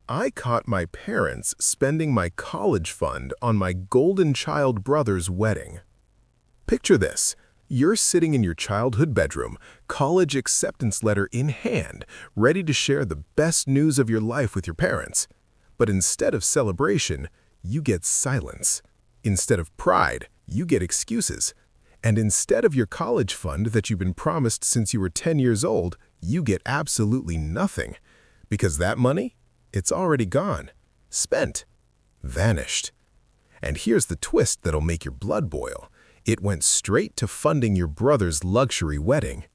I caught my parents spending my college fund on my golden child brother's wedding. Picture this. You're sitting in your childhood bedroom, college acceptance letter in hand, ready to share the best news of your life with your parents. But instead of celebration, you get silence. Instead of pride, you get excuses. And instead of your college fund that you've been promised since you were 10 years old, you get absolutely nothing. Because that money? It's already gone, spent, vanished. And here's the twist that'll make your blood boil. It went straight to funding your brother's luxury wedding.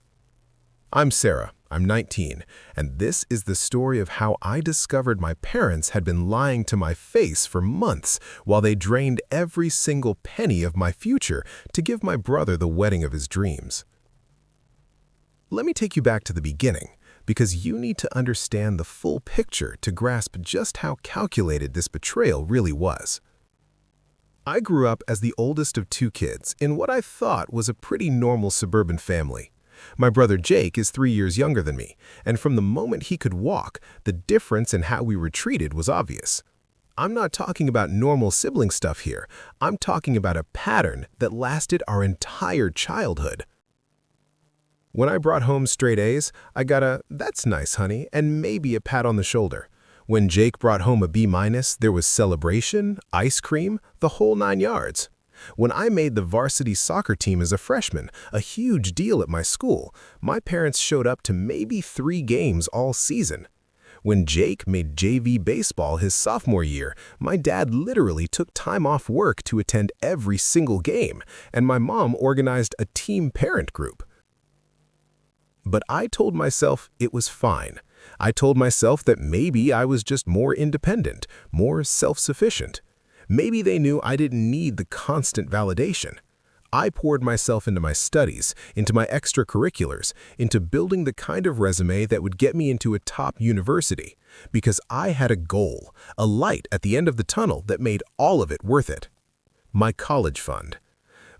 I'm Sarah, I'm 19, and this is the story of how I discovered my parents had been lying to my face for months while they drained every single penny of my future to give my brother the wedding of his dreams. Let me take you back to the beginning, because you need to understand the full picture to grasp just how calculated this betrayal really was. I grew up as the oldest of two kids in what I thought was a pretty normal suburban family. My brother Jake is 3 years younger than me, and from the moment he could walk, the difference in how we were treated was obvious. I'm not talking about normal sibling stuff here. I'm talking about a pattern that lasted our entire childhood. When I brought home straight A's, I got a "that's nice, honey," and maybe a pat on the shoulder. When Jake brought home a B-, there was celebration, ice cream, the whole 9 yards. When I made the varsity soccer team as a freshman, a huge deal at my school, my parents showed up to maybe 3 games all season. When Jake made JV baseball his sophomore year, my dad literally took time off work to attend every single game, and my mom organized a team parent group. But I told myself it was fine. I told myself that maybe I was just more independent, more self-sufficient. Maybe they knew I didn't need the constant validation. I poured myself into my studies, into my extracurriculars, into building the kind of resume that would get me into a top university, because I had a goal, a light at the end of the tunnel that made all of it worth it. My college fund.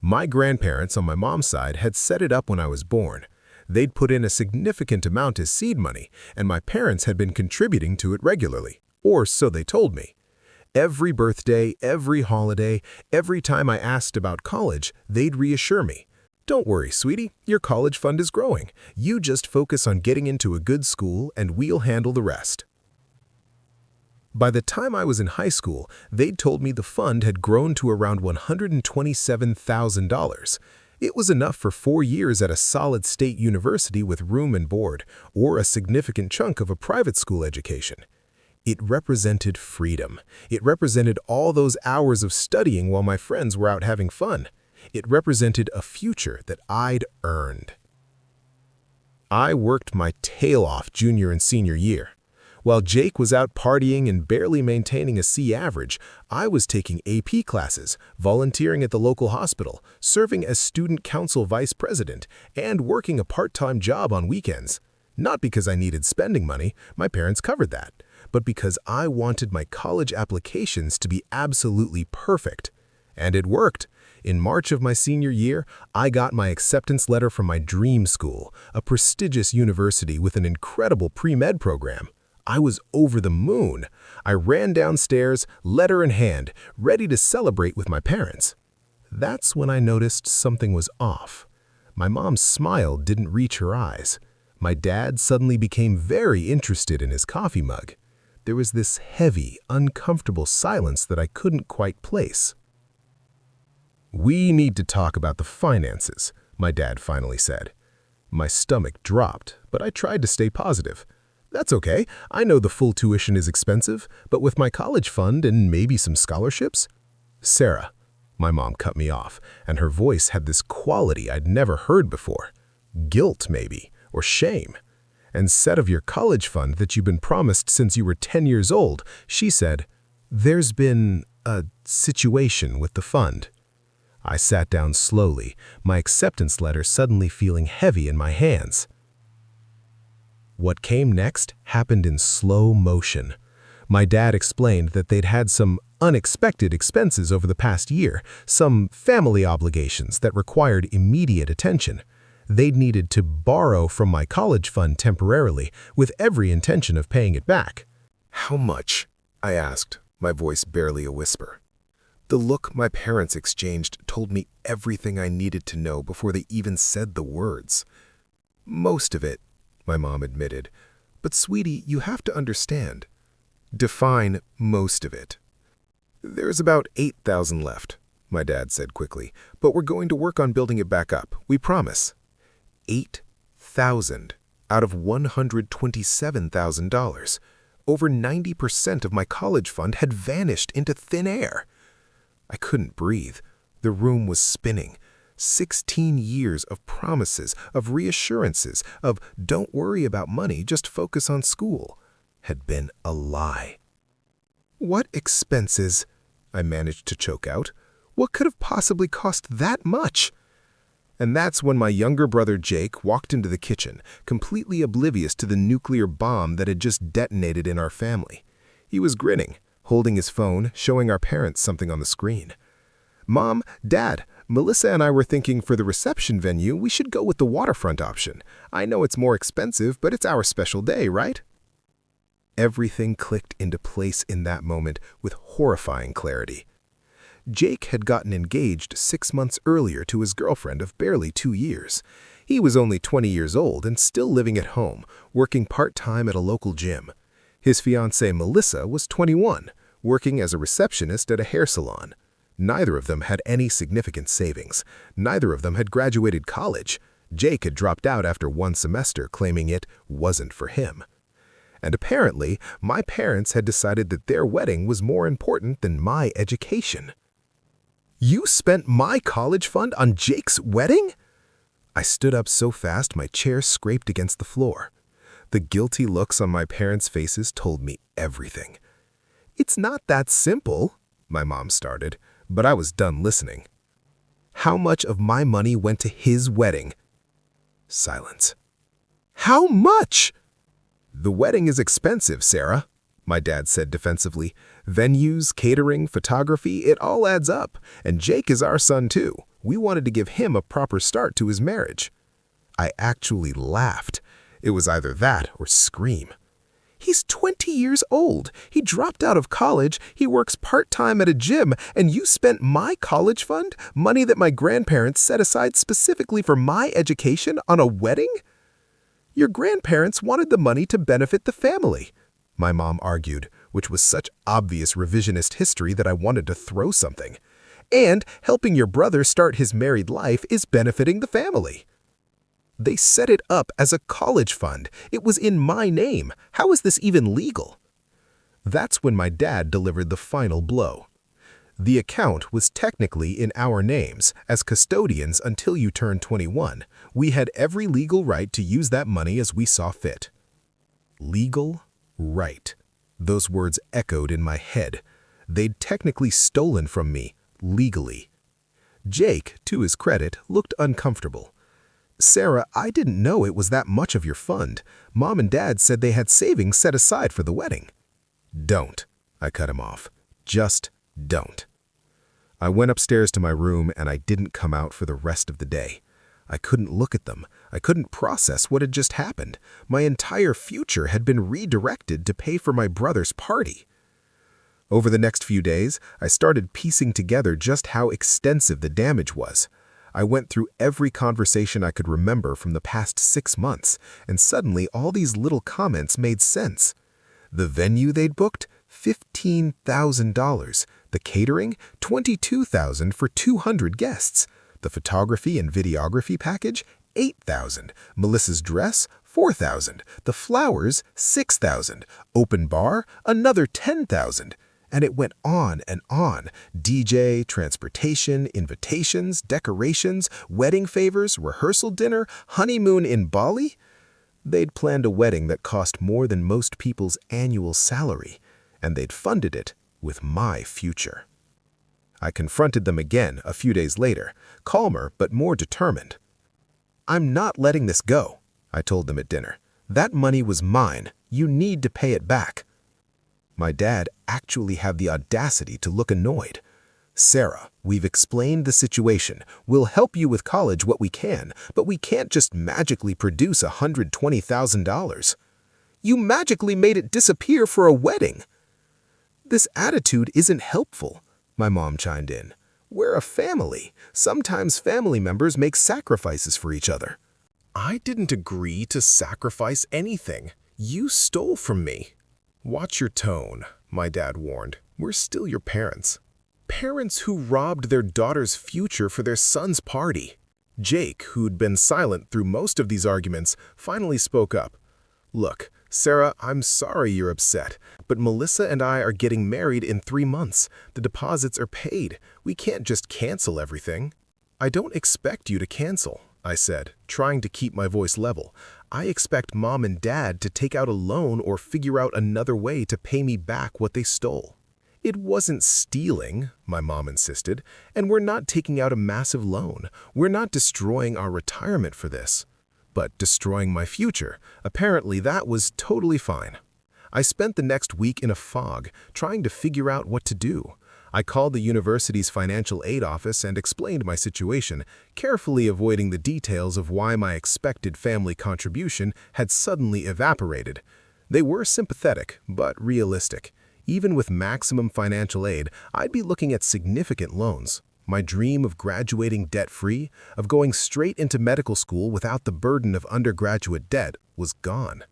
My grandparents on my mom's side had set it up when I was born. They'd put in a significant amount as seed money, and my parents had been contributing to it regularly, or so they told me. Every birthday, every holiday, every time I asked about college, they'd reassure me. "Don't worry, sweetie, your college fund is growing. You just focus on getting into a good school and we'll handle the rest." By the time I was in high school, they'd told me the fund had grown to around $127,000. It was enough for 4 years at a solid state university with room and board, or a significant chunk of a private school education. It represented freedom. It represented all those hours of studying while my friends were out having fun. It represented a future that I'd earned. I worked my tail off junior and senior year. While Jake was out partying and barely maintaining a C average, I was taking AP classes, volunteering at the local hospital, serving as student council vice president, and working a part-time job on weekends. Not because I needed spending money, my parents covered that, but because I wanted my college applications to be absolutely perfect. And it worked. In March of my senior year, I got my acceptance letter from my dream school, a prestigious university with an incredible pre-med program. I was over the moon. I ran downstairs, letter in hand, ready to celebrate with my parents. That's when I noticed something was off. My mom's smile didn't reach her eyes. My dad suddenly became very interested in his coffee mug. There was this heavy, uncomfortable silence that I couldn't quite place. "We need to talk about the finances," my dad finally said. My stomach dropped, but I tried to stay positive. "That's okay. I know the full tuition is expensive, but with my college fund and maybe some scholarships—" "Sarah," my mom cut me off, and her voice had this quality I'd never heard before. Guilt, maybe, or shame. Instead of your college fund that you've been promised since you were 10 years old, she said, "There's been a situation with the fund." I sat down slowly, my acceptance letter suddenly feeling heavy in my hands. What came next happened in slow motion. My dad explained that they'd had some unexpected expenses over the past year, some family obligations that required immediate attention. They'd needed to borrow from my college fund temporarily, with every intention of paying it back. "How much?" I asked, my voice barely a whisper. The look my parents exchanged told me everything I needed to know before they even said the words. "Most of it," my mom admitted. "But sweetie, you have to understand." "Define most of it." "There's about 8,000 left," my dad said quickly, "but we're going to work on building it back up, we promise." 8,000 out of $127,000. Over 90% of my college fund had vanished into thin air. I couldn't breathe. The room was spinning. 16 years of promises, of reassurances, of "don't worry about money, just focus on school," had been a lie. "What expenses?" I managed to choke out. "What could have possibly cost that much?" And that's when my younger brother Jake walked into the kitchen, completely oblivious to the nuclear bomb that had just detonated in our family. He was grinning, holding his phone, showing our parents something on the screen. "Mom, Dad, Melissa and I were thinking for the reception venue we should go with the waterfront option. I know it's more expensive, but it's our special day, right?" Everything clicked into place in that moment with horrifying clarity. Jake had gotten engaged 6 months earlier to his girlfriend of barely 2 years. He was only 20 years old and still living at home, working part-time at a local gym. His fiancée Melissa was 21, working as a receptionist at a hair salon. Neither of them had any significant savings. Neither of them had graduated college. Jake had dropped out after 1 semester, claiming it wasn't for him. And apparently, my parents had decided that their wedding was more important than my education. "You spent my college fund on Jake's wedding?" I stood up so fast my chair scraped against the floor. The guilty looks on my parents' faces told me everything. "It's not that simple," my mom started, but I was done listening. "How much of my money went to his wedding?" Silence. "How much?" "The wedding is expensive, Sarah," my dad said defensively. "Venues, catering, photography, it all adds up. And Jake is our son too. We wanted to give him a proper start to his marriage." I actually laughed. It was either that or scream. "He's 20 years old. He dropped out of college. He works part-time at a gym. And you spent my college fund, money that my grandparents set aside specifically for my education, on a wedding?" "Your grandparents wanted the money to benefit the family," my mom argued, which was such obvious revisionist history that I wanted to throw something. "And helping your brother start his married life is benefiting the family." "They set it up as a college fund. It was in my name. How is this even legal?" That's when my dad delivered the final blow. The account was technically in our names. As custodians until you turned 21, we had every legal right to use that money as we saw fit. Legal right. Those words echoed in my head. They'd technically stolen from me, legally. Jake, to his credit, looked uncomfortable. "Sarah, I didn't know it was that much of your fund. Mom and Dad said they had savings set aside for the wedding." "Don't," I cut him off. "Just don't." I went upstairs to my room and I didn't come out for the rest of the day. I couldn't look at them. I couldn't process what had just happened. My entire future had been redirected to pay for my brother's party. Over the next few days, I started piecing together just how extensive the damage was. I went through every conversation I could remember from the past 6 months, and suddenly all these little comments made sense. The venue they'd booked? $15,000. The catering? $22,000 for 200 guests. The photography and videography package? $8,000. Melissa's dress? $4,000. The flowers? $6,000. Open bar? Another $10,000. And it went on and on. DJ, transportation, invitations, decorations, wedding favors, rehearsal dinner, honeymoon in Bali. They'd planned a wedding that cost more than most people's annual salary, and they'd funded it with my future. I confronted them again a few days later, calmer but more determined. "I'm not letting this go," I told them at dinner. "That money was mine. You need to pay it back." My dad actually had the audacity to look annoyed. "Sarah, we've explained the situation. We'll help you with college what we can, but we can't just magically produce $120,000. You magically made it disappear for a wedding." "This attitude isn't helpful," my mom chimed in. "We're a family. Sometimes family members make sacrifices for each other." "I didn't agree to sacrifice anything. You stole from me." "Watch your tone," my dad warned. "We're still your parents." Parents who robbed their daughter's future for their son's party. Jake, who'd been silent through most of these arguments, finally spoke up. "Look, Sarah, I'm sorry you're upset, but Melissa and I are getting married in 3 months. The deposits are paid. We can't just cancel everything." "I don't expect you to cancel," I said, trying to keep my voice level. "I expect Mom and Dad to take out a loan or figure out another way to pay me back what they stole." "It wasn't stealing," my mom insisted, "and we're not taking out a massive loan. We're not destroying our retirement for this." But destroying my future, apparently that was totally fine. I spent the next week in a fog, trying to figure out what to do. I called the university's financial aid office and explained my situation, carefully avoiding the details of why my expected family contribution had suddenly evaporated. They were sympathetic, but realistic. Even with maximum financial aid, I'd be looking at significant loans. My dream of graduating debt-free, of going straight into medical school without the burden of undergraduate debt, was gone.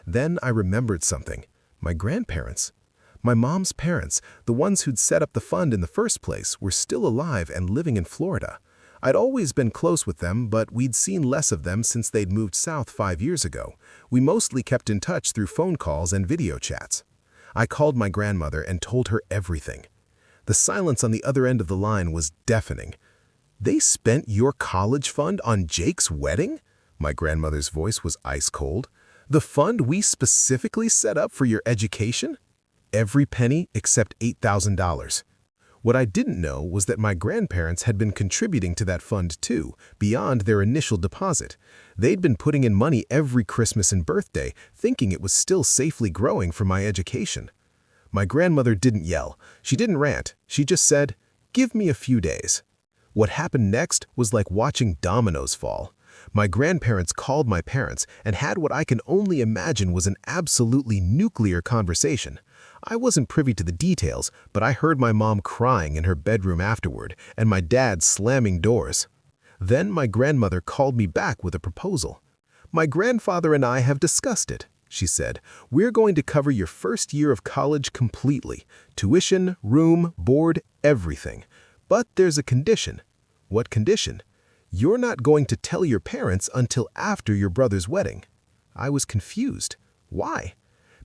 Then I remembered something. My grandparents. My mom's parents, the ones who'd set up the fund in the first place, were still alive and living in Florida. I'd always been close with them, but we'd seen less of them since they'd moved south 5 years ago. We mostly kept in touch through phone calls and video chats. I called my grandmother and told her everything. The silence on the other end of the line was deafening. "They spent your college fund on Jake's wedding?" My grandmother's voice was ice cold. "The fund we specifically set up for your education?" "Every penny except $8,000. What I didn't know was that my grandparents had been contributing to that fund too, beyond their initial deposit. They'd been putting in money every Christmas and birthday, thinking it was still safely growing for my education. My grandmother didn't yell. She didn't rant. She just said, "Give me a few days." What happened next was like watching dominoes fall. My grandparents called my parents and had what I can only imagine was an absolutely nuclear conversation. I wasn't privy to the details, but I heard my mom crying in her bedroom afterward and my dad slamming doors. Then my grandmother called me back with a proposal. "My grandfather and I have discussed it," she said. "We're going to cover your first year of college completely. Tuition, room, board, everything. But there's a condition." "What condition?" "You're not going to tell your parents until after your brother's wedding." I was confused. "Why?"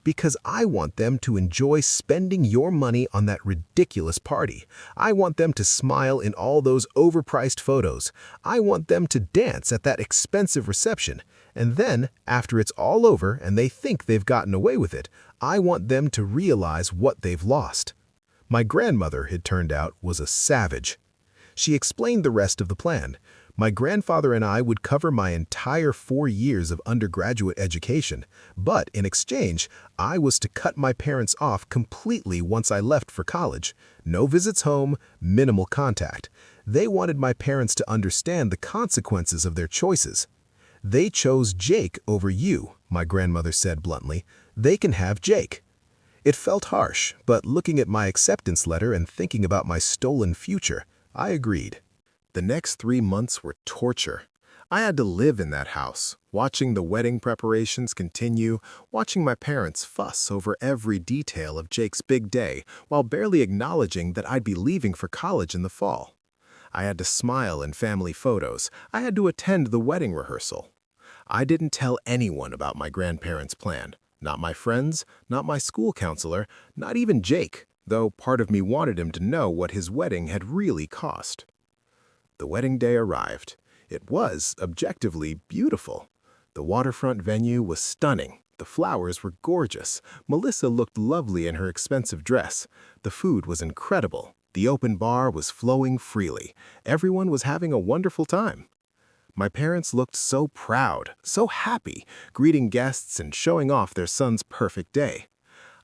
"Because I want them to enjoy spending your money on that ridiculous party. I want them to smile in all those overpriced photos. I want them to dance at that expensive reception. And then, after it's all over and they think they've gotten away with it, I want them to realize what they've lost." My grandmother, it turned out, was a savage. She explained the rest of the plan. My grandfather and I would cover my entire 4 years of undergraduate education, but in exchange, I was to cut my parents off completely once I left for college. No visits home, minimal contact. They wanted my parents to understand the consequences of their choices. "They chose Jake over you," my grandmother said bluntly. "They can have Jake." It felt harsh, but looking at my acceptance letter and thinking about my stolen future, I agreed. The next 3 months were torture. I had to live in that house, watching the wedding preparations continue, watching my parents fuss over every detail of Jake's big day, while barely acknowledging that I'd be leaving for college in the fall. I had to smile in family photos. I had to attend the wedding rehearsal. I didn't tell anyone about my grandparents' plan. Not my friends, not my school counselor, not even Jake, though part of me wanted him to know what his wedding had really cost. The wedding day arrived. It was, objectively, beautiful. The waterfront venue was stunning. The flowers were gorgeous. Melissa looked lovely in her expensive dress. The food was incredible. The open bar was flowing freely. Everyone was having a wonderful time. My parents looked so proud, so happy, greeting guests and showing off their son's perfect day.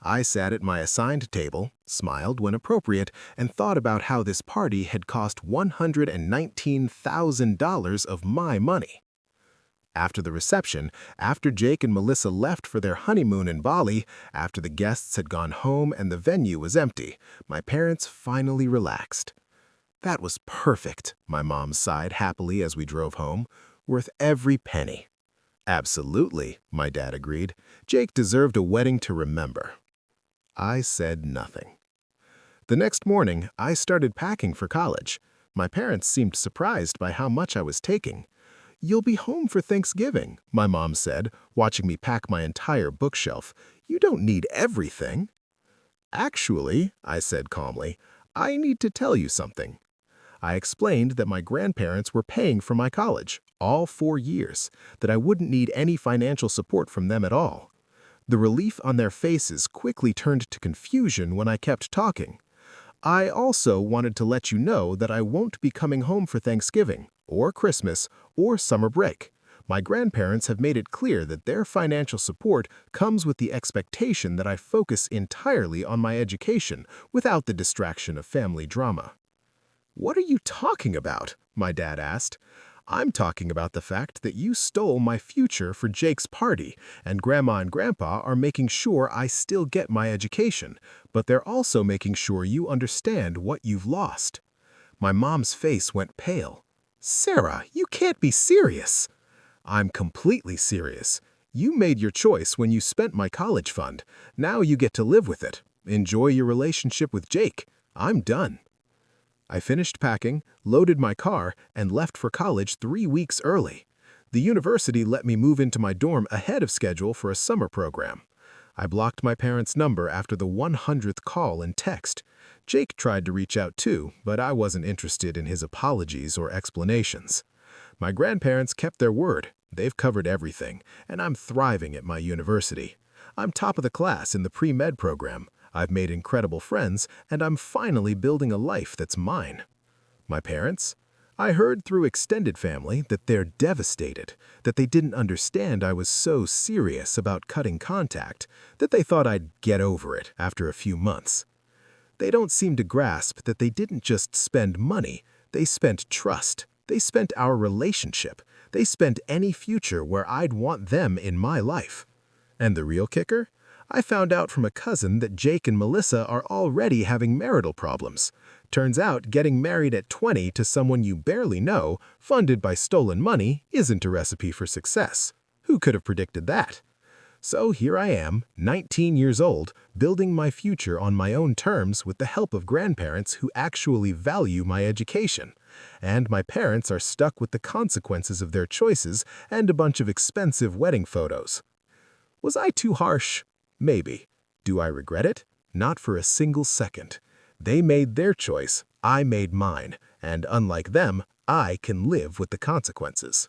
I sat at my assigned table, smiled when appropriate, and thought about how this party had cost $119,000 of my money. After the reception, after Jake and Melissa left for their honeymoon in Bali, after the guests had gone home and the venue was empty, my parents finally relaxed. That was perfect, my mom sighed happily as we drove home. Worth every penny. Absolutely, my dad agreed. Jake deserved a wedding to remember. I said nothing. The next morning, I started packing for college. My parents seemed surprised by how much I was taking. "You'll be home for Thanksgiving," my mom said, watching me pack my entire bookshelf. "You don't need everything." "Actually," I said calmly, "I need to tell you something." I explained that my grandparents were paying for my college, all 4 years, that I wouldn't need any financial support from them at all. The relief on their faces quickly turned to confusion when I kept talking. "I also wanted to let you know that I won't be coming home for Thanksgiving, or Christmas, or summer break. My grandparents have made it clear that their financial support comes with the expectation that I focus entirely on my education without the distraction of family drama." "What are you talking about?" my dad asked. "I'm talking about the fact that you stole my future for Jake's party, and Grandma and Grandpa are making sure I still get my education, but they're also making sure you understand what you've lost." My mom's face went pale. "Sarah, you can't be serious." "I'm completely serious. You made your choice when you spent my college fund. Now you get to live with it. Enjoy your relationship with Jake. I'm done." I finished packing, loaded my car, and left for college 3 weeks early. The university let me move into my dorm ahead of schedule for a summer program. I blocked my parents' number after the 100th call and text. Jake tried to reach out too, but I wasn't interested in his apologies or explanations. My grandparents kept their word. They've covered everything, and I'm thriving at my university. I'm top of the class in the pre-med program. I've made incredible friends, and I'm finally building a life that's mine. My parents? I heard through extended family that they're devastated, that they didn't understand I was so serious about cutting contact, that they thought I'd get over it after a few months. They don't seem to grasp that they didn't just spend money, they spent trust, they spent our relationship, they spent any future where I'd want them in my life. And the real kicker? I found out from a cousin that Jake and Melissa are already having marital problems. Turns out getting married at 20 to someone you barely know, funded by stolen money, isn't a recipe for success. Who could have predicted that? So here I am, 19 years old, building my future on my own terms with the help of grandparents who actually value my education. And my parents are stuck with the consequences of their choices and a bunch of expensive wedding photos. Was I too harsh? Maybe. Do I regret it? Not for a single second. They made their choice, I made mine, and unlike them, I can live with the consequences.